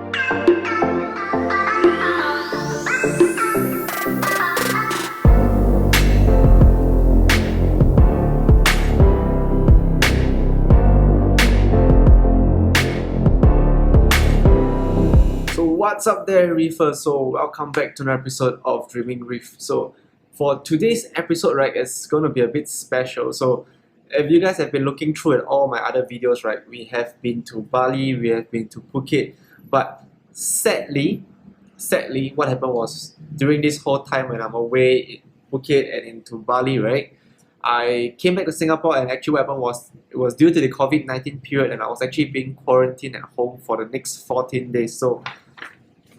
What's up there, reefers? So welcome back to another episode of Dreaming Reef. So for today's episode, right, it's going to be a bit special. So if you guys have been looking through at all my other videos, right, we have been to Bali, we have been to Phuket, but sadly, what happened was during this whole time when I'm away in Phuket and into Bali, right, I came back to Singapore, and actually what happened was it was due to the COVID-19 period, and I was actually being quarantined at home for the next 14 days. So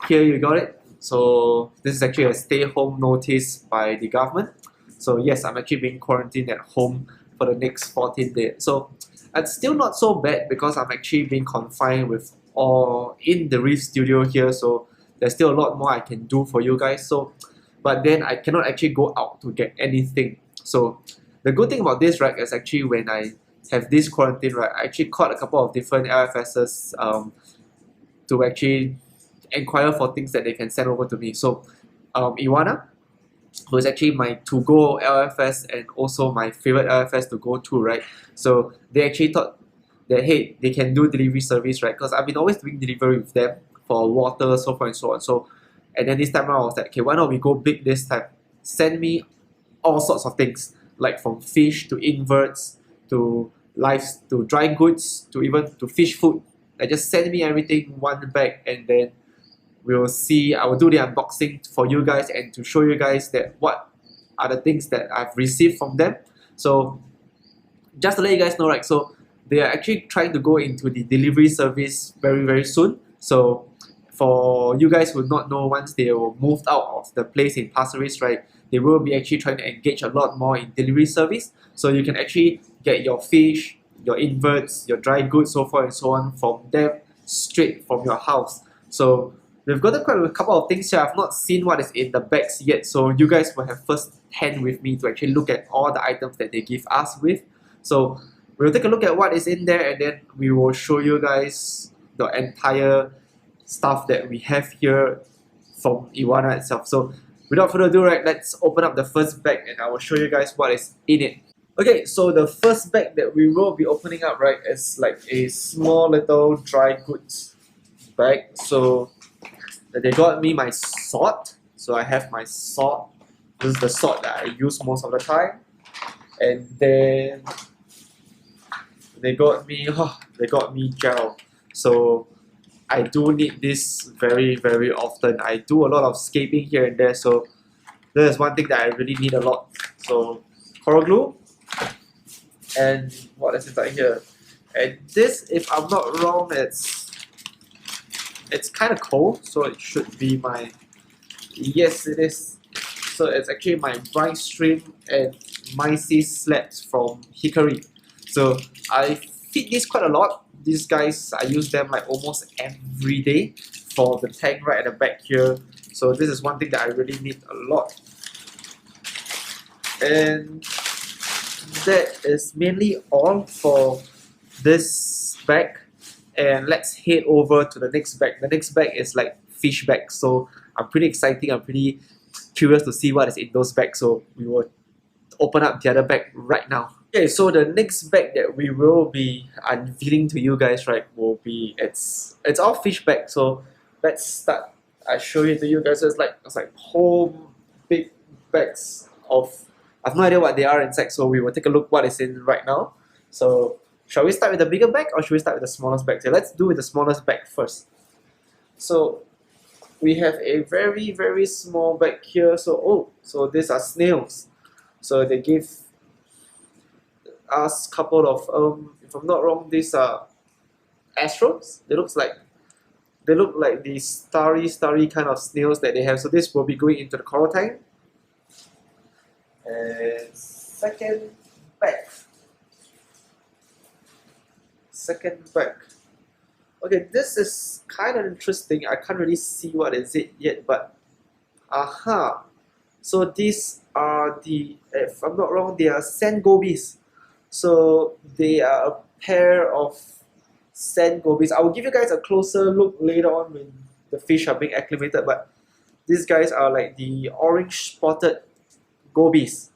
here you got it. So this is actually a stay-home notice by the government. So yes, I'm actually being quarantined at home for the next 14 days. So it's still not so bad because I'm actually being confined with or in the Reef studio here. So there's still a lot more I can do for you guys. So, but then I cannot actually go out to get anything. So the good thing about this, right, is actually when I have this quarantine, right, I actually caught a couple of different LFSs to actually inquire for things that they can send over to me. So Iwarna, who is actually my to-go LFS and also my favorite LFS to go to, right? So they actually thought that, hey, they can do delivery service, right? Because I've been always doing delivery with them for water, so forth and so on. So, and then this time around I was like, okay, why not we go big this time? Send me all sorts of things, like from fish to inverts to lives to dry goods to even to fish food. Like just send me everything one bag, and then we'll see. I will do the unboxing for you guys and to show you guys that what are the things that I've received from them. So just to let you guys know, right, so they are actually trying to go into the delivery service very soon. So for you guys who do not know, once they will moved out of the place in Pasir Ris, right, they will be actually trying to engage a lot more in delivery service. So you can actually get your fish, your inverts, your dry goods, so forth and so on from them straight from your house. So we've got quite a couple of things here. I've not seen what is in the bags yet, so you guys will have first hand with me to actually look at all the items that they give us with. So we'll take a look at what is in there, and then we will show you guys the entire stuff that we have here from Iwarna itself. So without further ado, right, let's open up the first bag and I will show you guys what is in it. Okay, so the first bag that we will be opening up, right, is like a small little dry goods bag. So they got me my salt. So I have my salt. This is the salt that I use most of the time. And then they got me gel. So I do need this very often. I do a lot of scaping here and there, so this is one thing that I really need a lot. So coral glue, and what is inside here? And this, if I'm not wrong, it's kind of cold, so it should be my, yes it is. So it's actually my brine stream and myces slabs from Hickory. So I feed this quite a lot. These guys, I use them like almost every day for the tank right at the back here. So this is one thing that I really need a lot. And that is mainly all for this bag. And let's head over to the next bag. The next bag is like fish bags. So I'm pretty excited. I'm pretty curious to see what is in those bags. So we will open up the other bag right now. Okay, so the next bag that we will be unveiling to you guys, right, will be it's all fish bags. So let's start. I show it to you guys. So it's like whole big bags of, I have no idea what they are inside. So we will take a look what is in right now. So shall we start with the bigger bag or should we start with the smallest bag? So let's do with the smallest bag first. So we have a very small bag here. So so these are snails. So they give us a couple of if I'm not wrong, these are astros. They look like the starry kind of snails that they have. So this will be going into the coral tank. And second bag. Okay, this is kind of interesting. I can't really see what is it yet, but aha. So these are the, if I'm not wrong, they are sand gobies. So they are a pair of sand gobies. I will give you guys a closer look later on when the fish are being acclimated, but these guys are like the orange spotted gobies.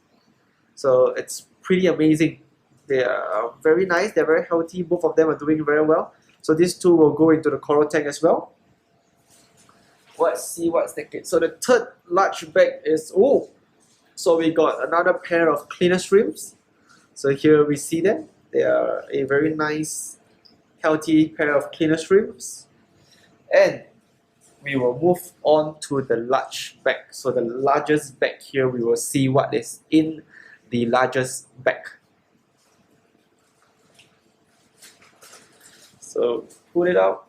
So it's pretty amazing. They are very nice, they're very healthy, both of them are doing very well. So these two will go into the coral tank as well. Let's see what's next. So the third large bag is, oh, so we got another pair of cleaner shrimps. So here we see them. They are a very nice, healthy pair of cleaner shrimps. And we will move on to the large bag. So the largest bag here, we will see what is in the largest bag. So pull it out.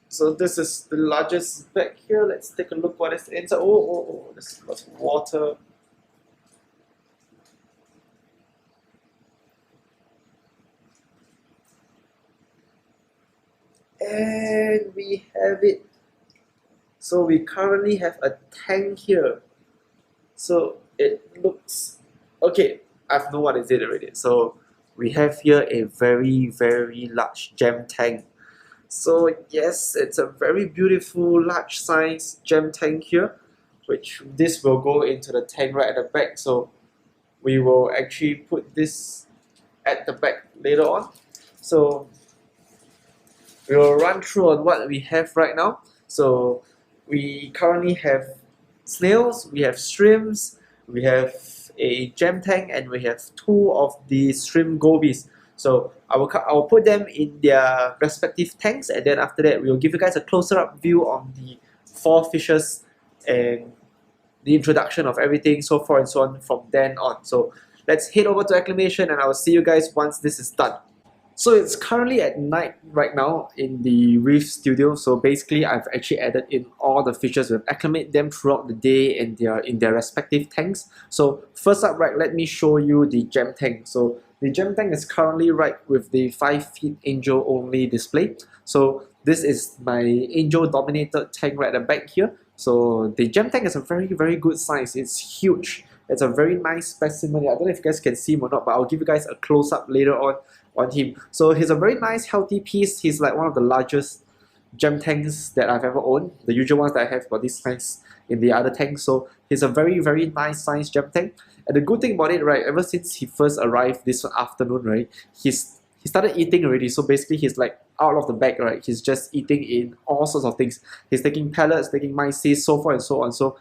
So this is the largest bag here. Let's take a look what is inside. Oh, there's lots of water. And we have it. So we currently have a tank here. So it looks okay. I know what is it already. So we have here a very large gem tank. So yes, it's a very beautiful large size gem tank here, which this will go into the tank right at the back. So we will actually put this at the back later on. So we will run through on what we have right now. So we currently have snails, we have shrimps, we have a gem tank, and we have two of the shrimp gobies. So I will put them in their respective tanks, and then after that we will give you guys a closer up view on the 4 fishes and the introduction of everything, so forth and so on from then on. So let's head over to acclimation, and I will see you guys once this is done. So it's currently at night right now in the Reef studio. So basically I've actually added in all the fishes. We've acclimated them throughout the day, and they are in their respective tanks. So first up, right, let me show you the gem tank. So the gem tank is currently right with the 5 feet angel only display. So this is my angel dominated tank right at the back here. So the gem tank is a very good size. It's huge. It's a very nice specimen. I don't know if you guys can see him or not, but I'll give you guys a close up later on him. So he's a very nice healthy piece. He's like one of the largest gem tanks that I've ever owned. The usual ones that I have for this size in the other tanks. So he's a very nice size gem tank. And the good thing about it, right, ever since he first arrived this afternoon, right, he started eating already. So basically he's like out of the bag, right? He's just eating in all sorts of things. He's taking pellets, taking myces, so forth and so on. So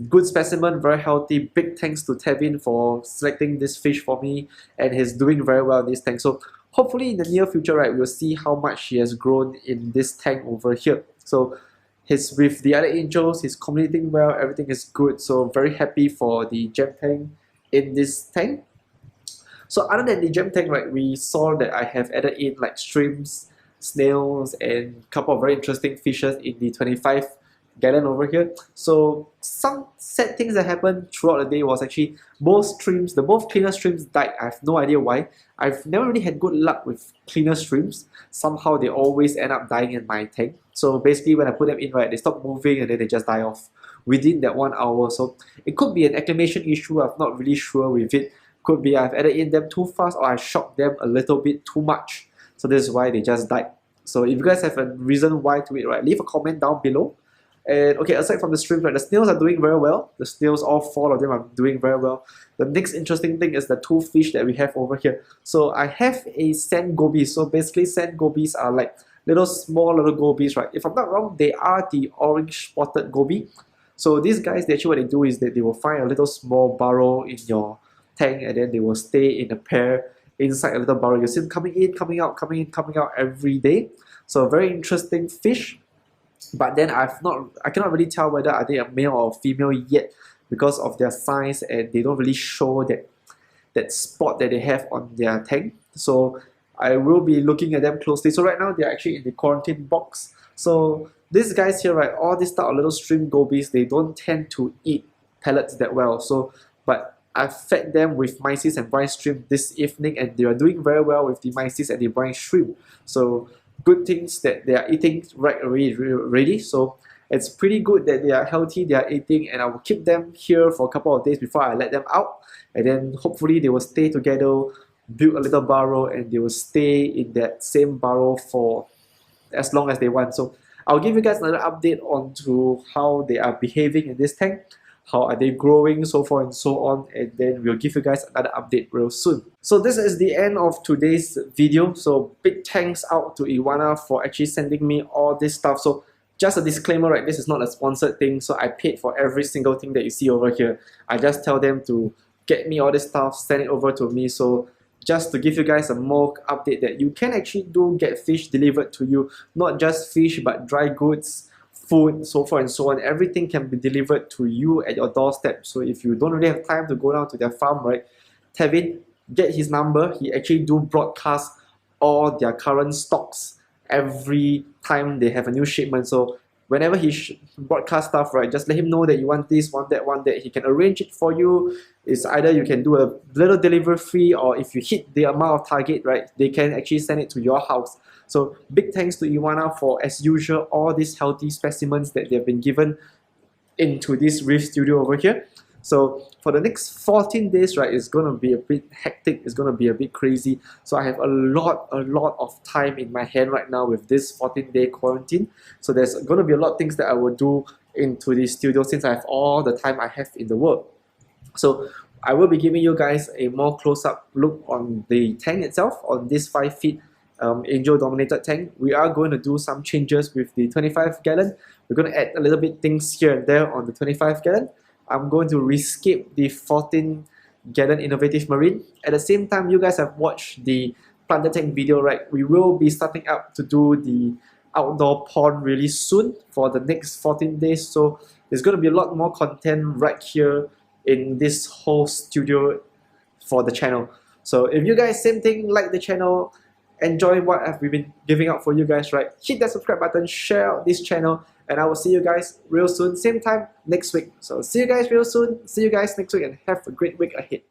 good specimen, very healthy. Big thanks to Tevin for selecting this fish for me, and he's doing very well in this tank. So hopefully in the near future, right, we'll see how much he has grown in this tank over here. So he's with the other angels, he's communicating well, everything is good. So very happy for the gem tank in this tank. So other than the gem tank, right, we saw that I have added in like shrimps, snails, and a couple of very interesting fishes in the 25 gallon over here. So some sad things that happened throughout the day was actually both cleaner streams died. I have no idea why. I've never really had good luck with cleaner streams. Somehow they always end up dying in my tank. So basically when I put them in, right, they stop moving and then they just die off within that 1 hour. So it could be an acclimation issue. I'm not really sure with it. Could be I've added in them too fast, or I shocked them a little bit too much. So this is why they just died. So if you guys have a reason why to it, right, leave a comment down below. And okay, aside from the shrimps, right, the snails are doing very well. The snails, all 4 of them are doing very well. The next interesting thing is the 2 fish that we have over here. So I have a sand goby. So basically sand gobies are like small little gobies, right? If I'm not wrong, they are the orange spotted goby. So these guys, actually what they do is that they will find a little small burrow in your tank, and then they will stay in a pair inside a little burrow. You see them coming in, coming out, coming in, coming out every day. So very interesting fish. But then I cannot really tell whether are they a male or female yet because of their size, and they don't really show that spot that they have on their tank. So I will be looking at them closely. So right now they're actually in the quarantine box. So these guys here, right, all these type of little shrimp gobies, they don't tend to eat pellets that well. So but I fed them with myces and brine shrimp this evening, and they are doing very well with the myces and the brine shrimp. So good things that they are eating right already. So it's pretty good that they are healthy, they are eating, and I will keep them here for a couple of days before I let them out, and then hopefully they will stay together build a little burrow and they will stay in that same burrow for as long as they want. So I'll give you guys another update on to how they are behaving in this tank, how are they growing, so forth and so on, and then we'll give you guys another update real soon. So this is the end of today's video. So big thanks out to Iwarna for actually sending me all this stuff. So just a disclaimer, right, this is not a sponsored thing, so I paid for every single thing that you see over here. I just tell them to get me all this stuff, send it over to me. So just to give you guys a more update that you can actually do get fish delivered to you, not just fish but dry goods, food, so forth and so on. Everything can be delivered to you at your doorstep. So if you don't really have time to go down to their farm, right, Tevin, get his number. He actually do broadcast all their current stocks every time they have a new shipment. So whenever he broadcast stuff, right, just let him know that you want this, want that. He can arrange it for you. It's either you can do a little delivery fee, or if you hit the amount of target, right, they can actually send it to your house. So big thanks to Iwarna for, as usual, all these healthy specimens that they've been given into this reef studio over here. So for the next 14 days, right, it's going to be a bit hectic, it's going to be a bit crazy. So I have a lot of time in my hand right now with this 14-day quarantine. So there's going to be a lot of things that I will do into the studio since I have all the time I have in the world. So I will be giving you guys a more close-up look on the tank itself, on this 5 feet angel dominated tank. We are going to do some changes with the 25 gallon. We're going to add a little bit things here and there on the 25 gallon. I'm going to rescape the 14 gallon innovative marine. At the same time, you guys have watched the planted tank video, right? We will be starting up to do the outdoor pond really soon for the next 14 days. So there's going to be a lot more content right here in this whole studio for the channel. So if you guys, same thing, like the channel, enjoy what I've been giving out for you guys, right, hit that subscribe button, share out this channel, and I will see you guys real soon, same time next week. So see you guys real soon, see you guys next week, and have a great week ahead.